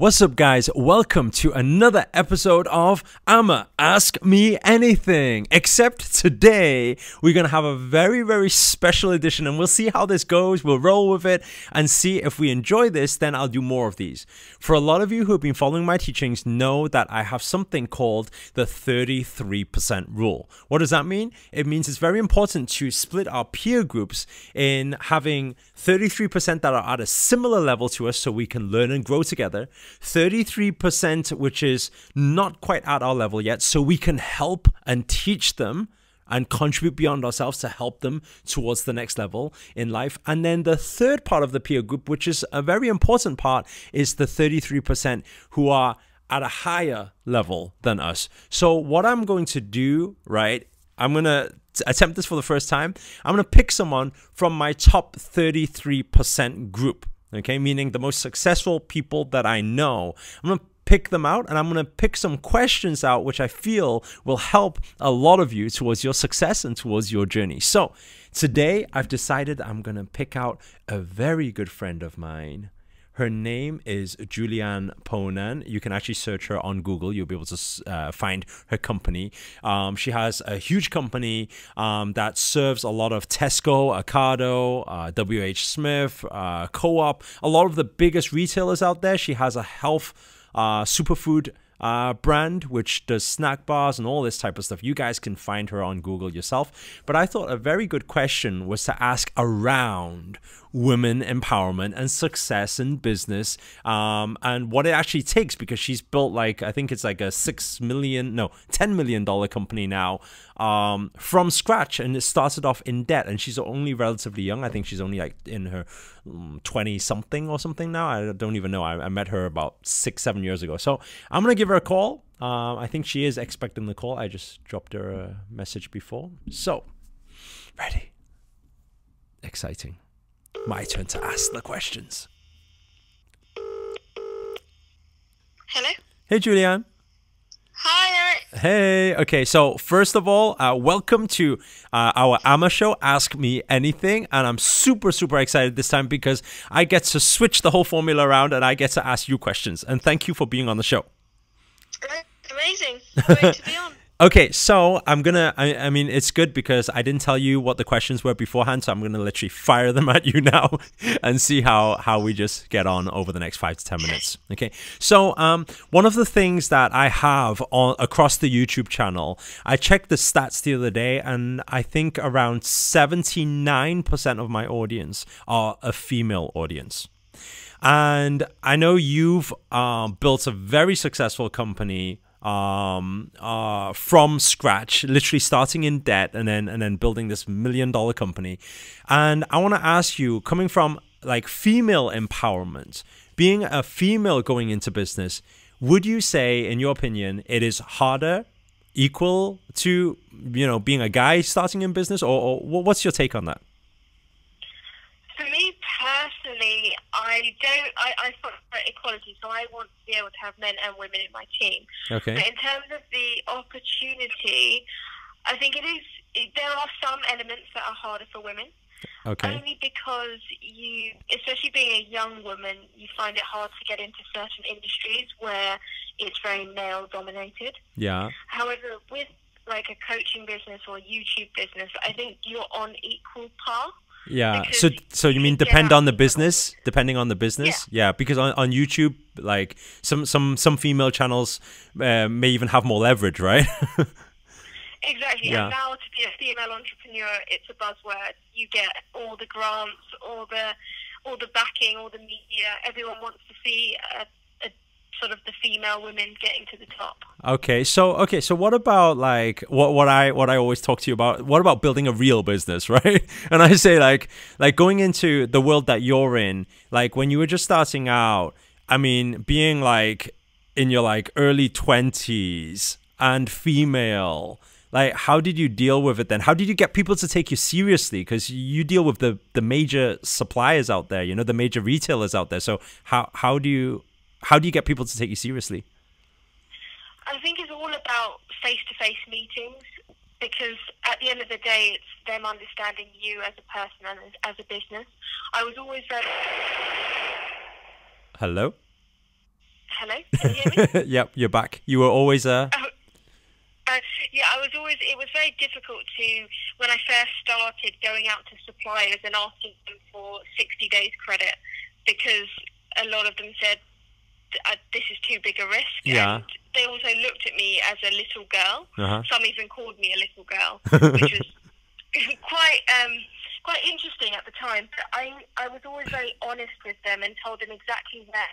What's up, guys? Welcome to another episode of I'ma Ask Me Anything. Except today, we're going to have a very special edition, and we'll see how this goes. We'll roll with it and see if we enjoy this, then I'll do more of these. For a lot of you who have been following my teachings know that I have something called the 33% rule. What does that mean? It means it's very important to split our peer groups in having 33% that are at a similar level to us so we can learn and grow together. 33% which is not quite at our level yet, so we can help and teach them and contribute beyond ourselves to help them towards the next level in life. And then the third part of the peer group, which is a very important part, is the 33% who are at a higher level than us. So what I'm going to do, right, I'm going to attempt this for the first time. I'm going to pick someone from my top 33% group. Okay, meaning the most successful people that I know. I'm going to pick them out, and I'm going to pick some questions out which I feel will help a lot of you towards your success and towards your journey. So today I've decided I'm going to pick out a very good friend of mine. Her name is Julian Ponan. You can actually search her on Google. You'll be able to find her company. She has a huge company that serves a lot of Tesco, Ocado, WH Smith, Co-op, a lot of the biggest retailers out there. She has a health superfood brand which does snack bars and all this type of stuff. You guys can find her on Google yourself. But I thought a very good question was to ask around women empowerment and success in business, and what it actually takes, because she's built, like, I think it's like a $10 million company now, from scratch, and it started off in debt, and she's only relatively young. I think she's only like in her 20 something or something now. I don't even know. I met her about 6-7 years ago. So I'm gonna give her a call. I think she is expecting the call. I just dropped her a message before. So ready, exciting. My turn to ask the questions. Hello? Hey, Julian. Hi, Eric. Hey. Okay, so first of all, welcome to our AMA show, Ask Me Anything. And I'm super excited this time because I get to switch the whole formula around and I get to ask you questions. And thank you for being on the show. Amazing. Great to be on. Okay, so I'm gonna, I mean, it's good because I didn't tell you what the questions were beforehand, so I'm gonna literally fire them at you now and see how we just get on over the next 5 to 10 minutes. Okay, so one of the things that I have across the YouTube channel, I checked the stats the other day, and I think around 79% of my audience are a female audience. And I know you've built a very successful company from scratch, literally starting in debt and then building this $1 million company. And I want to ask you, coming from like female empowerment, being a female going into business, would you say, in your opinion, it is harder, equal to, you know, being a guy starting in business, or what's your take on that? For me personally, I fight for equality, so I want to be able to have men and women in my team. Okay. But in terms of the opportunity, I think there are some elements that are harder for women. Okay. Only because you, especially being a young woman, you find it hard to get into certain industries where it's very male dominated. Yeah. However, with like a coaching business or a YouTube business, I think you're on equal par. Yeah. So you mean depending on the business? Yeah, because on YouTube, like some female channels may even have more leverage, right? Exactly. Yeah. And now to be a female entrepreneur, it's a buzzword. You get all the grants, all the backing, all the media. Everyone wants to see a sort of the female women getting to the top. Okay, so what about like what I always talk to you about? What about building a real business, right? And I say like going into the world that you're in, like when you were just starting out, I mean, being like in your like early 20s and female, like how did you deal with it then? How did you get people to take you seriously? Because you deal with the major suppliers out there, you know, the major retailers out there. So how do you get people to take you seriously? I think it's all about face-to-face meetings, because at the end of the day, it's them understanding you as a person and as a business. I was always very... Hello? Can you hear me? Yep, you're back. You were always Yeah, it was very difficult when I first started going out to suppliers and asking them for 60 days credit, because a lot of them said, this is too big a risk. Yeah. And they also looked at me as a little girl. Uh-huh. Some even called me a little girl, which was quite interesting at the time. But I was always very honest with them and told them exactly where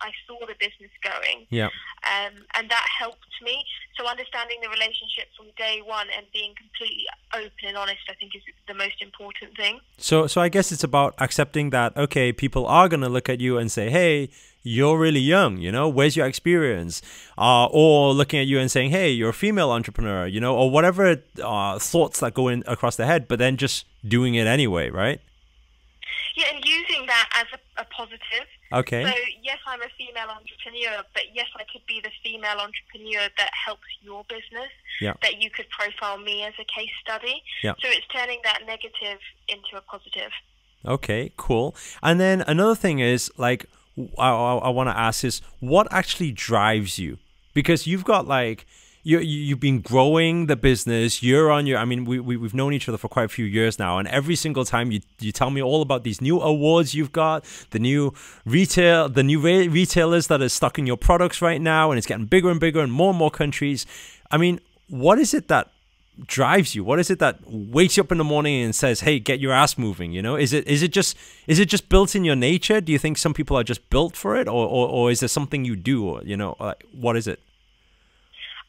I saw the business going. Yeah. And that helped me. So understanding the relationship from day one and being completely open and honest, I think, is the most important thing. So I guess it's about accepting that, okay, people are going to look at you and say, hey, you're really young, you know, where's your experience? Or looking at you and saying, hey, you're a female entrepreneur, you know, or whatever thoughts that go in across their head, but then just doing it anyway, right? Yeah, and using that as a positive. Okay. So, yes, I'm a female entrepreneur, but yes, I could be the female entrepreneur that helps your business, yeah, that you could profile me as a case study. Yeah. So it's turning that negative into a positive. Okay, cool. And then another thing is, like, I want to ask is, what actually drives you? Because you've got, like, you've been growing the business year on year. I mean, we've known each other for quite a few years now, and every single time you tell me all about these new awards you've got, the new retailers that are stocking your products right now, and it's getting bigger and bigger in more and more countries. I mean, what is it that drives you? What is it that wakes you up in the morning and says, hey, get your ass moving? You know, is it just built in your nature? Do you think some people are just built for it, or is there something you do, or, you know, what is it?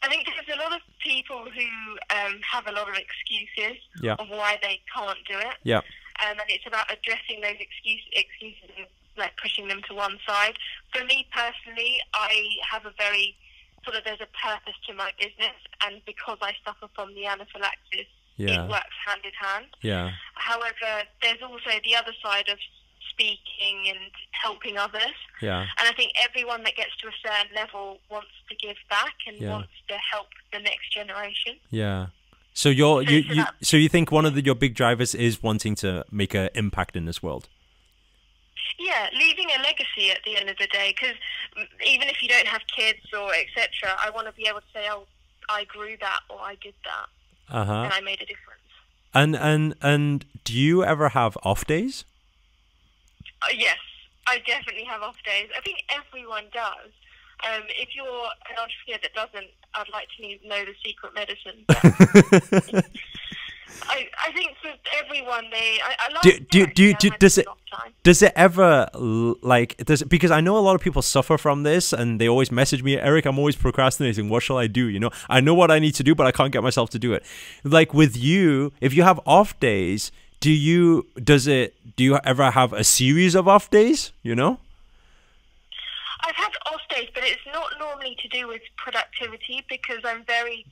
I think there's a lot of people who have a lot of excuses, yeah, of why they can't do it. Yeah. And it's about addressing those excuses and, like, pushing them to one side. For me personally, I have there's a purpose to my business, and because I suffer from the anaphylaxis, yeah, it works hand in hand. Yeah. However, there's also the other side of speaking and helping others. Yeah. And I think everyone that gets to a certain level wants to give back and yeah, wants to help the next generation. Yeah. So so you think one of your big drivers is wanting to make an impact in this world? Yeah, leaving a legacy at the end of the day, because even if you don't have kids or etc., I want to be able to say, oh, I grew that, or I did that, and I made a difference. And do you ever have off days? Yes, I definitely have off days. I think everyone does. If you're an entrepreneur that doesn't, I'd like to know the secret medicine. But I think for everyone, does it ever, like, because I know a lot of people suffer from this, and they always message me, Eric, I'm always procrastinating, what shall I do? You know, I know what I need to do, but I can't get myself to do it. Like with you, if you have off days, do you ever have a series of off days, you know? I've had off days, but it's not normally to do with productivity, because I'm very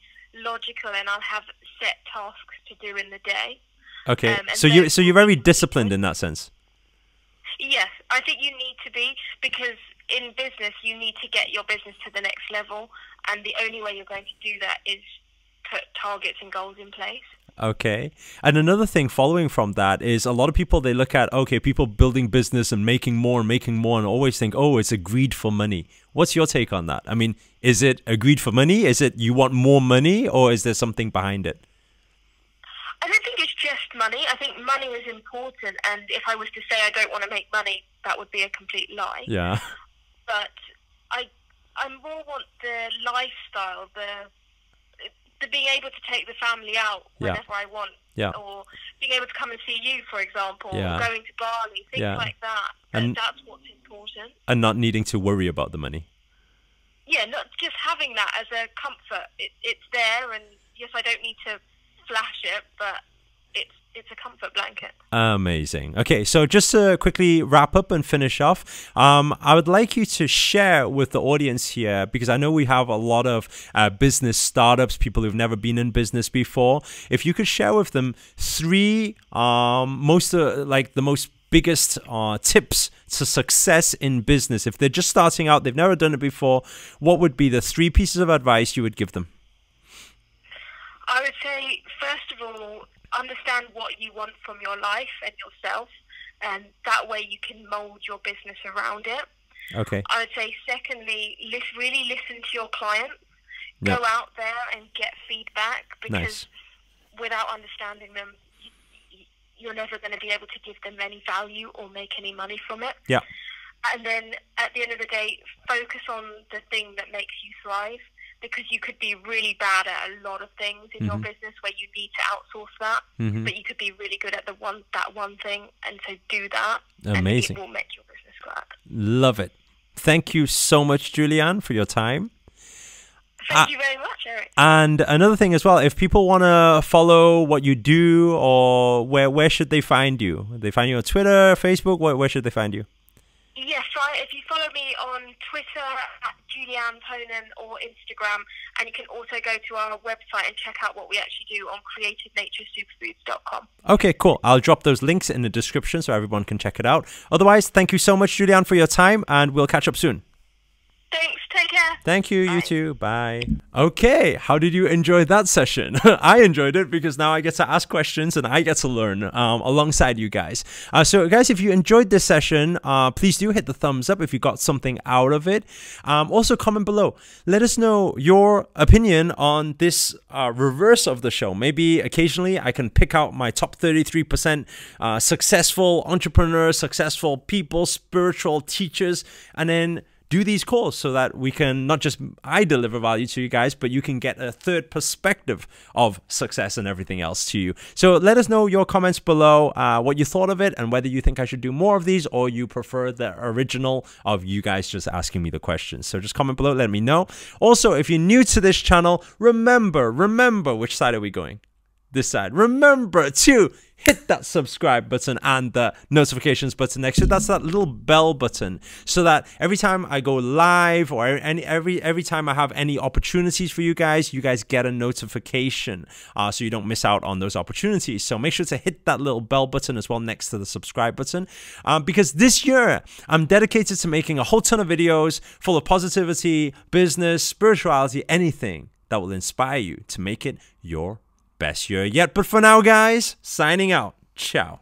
logical and I'll have set tasks to do in the day. Okay, so you're very disciplined in that sense. Yes, I think you need to be, because in business you need to get your business to the next level, and the only way you're going to do that is put targets and goals in place. Okay. And another thing following from that is, a lot of people, they look at, okay, people building business and making more and always think, oh, it's a greed for money. What's your take on that? I mean, is it a greed for money? Is it you want more money, or is there something behind it? I don't think it's just money. I think money is important, and if I was to say I don't want to make money, that would be a complete lie. Yeah. But I more want the lifestyle, the being able to take the family out whenever I want, or being able to come and see you, for example, or going to Bali, things like that. And that's what's important. And not needing to worry about the money. Yeah, not just having that as a comfort. It's there, and yes, I don't need to flash it, but it's a comfort blanket. Amazing. Okay, so just to quickly wrap up and finish off, I would like you to share with the audience here, because I know we have a lot of business startups, people who've never been in business before. If you could share with them three the most biggest tips to success in business. If they're just starting out, they've never done it before, what would be the 3 pieces of advice you would give them? I would say, first of all, understand what you want from your life and yourself, and that way you can mold your business around it. Okay. I would say, secondly, really listen to your clients. Yep. Go out there and get feedback, because Nice. without understanding them, you're never going to be able to give them any value or make any money from it. Yeah. And then at the end of the day, focus on the thing that makes you thrive, because you could be really bad at a lot of things in your business where you need to outsource that, but you could be really good at that one thing, and so do that. Amazing. And it will make your business grow. Love it. Thank you so much, Julianne, for your time. Thank you very much, Eric. And another thing as well, if people want to follow what you do, or where should they find you? They find you on Twitter, Facebook? Where should they find you? Yes, right. If you follow me on Twitter at Julian Ponan or Instagram, and you can also go to our website and check out what we actually do on creativenaturesuperfoods.com. Okay, cool. I'll drop those links in the description so everyone can check it out. Otherwise, thank you so much, Julianne, for your time, and we'll catch up soon. Thanks. Take care. Thank you. Bye. You too. Bye. Okay. How did you enjoy that session? I enjoyed it because now I get to ask questions and I get to learn alongside you guys. So guys, if you enjoyed this session, please do hit the thumbs up if you got something out of it. Also comment below. Let us know your opinion on this reverse of the show. Maybe occasionally I can pick out my top 33% successful entrepreneurs, successful people, spiritual teachers, and then do these calls so that we can, not just I deliver value to you guys, but you can get a third perspective of success and everything else to you. So let us know your comments below, what you thought of it, and whether you think I should do more of these, or you prefer the original of you guys just asking me the questions. So just comment below, let me know. Also, if you're new to this channel, remember, which side are we going? This side. Remember to hit that subscribe button and the notifications button next to it. That's that little bell button, so that every time I go live, or every time I have any opportunities for you guys get a notification, so you don't miss out on those opportunities. So make sure to hit that little bell button as well next to the subscribe button, because this year I'm dedicated to making a whole ton of videos full of positivity, business, spirituality, anything that will inspire you to make it your best year yet. But for now, guys, signing out. Ciao.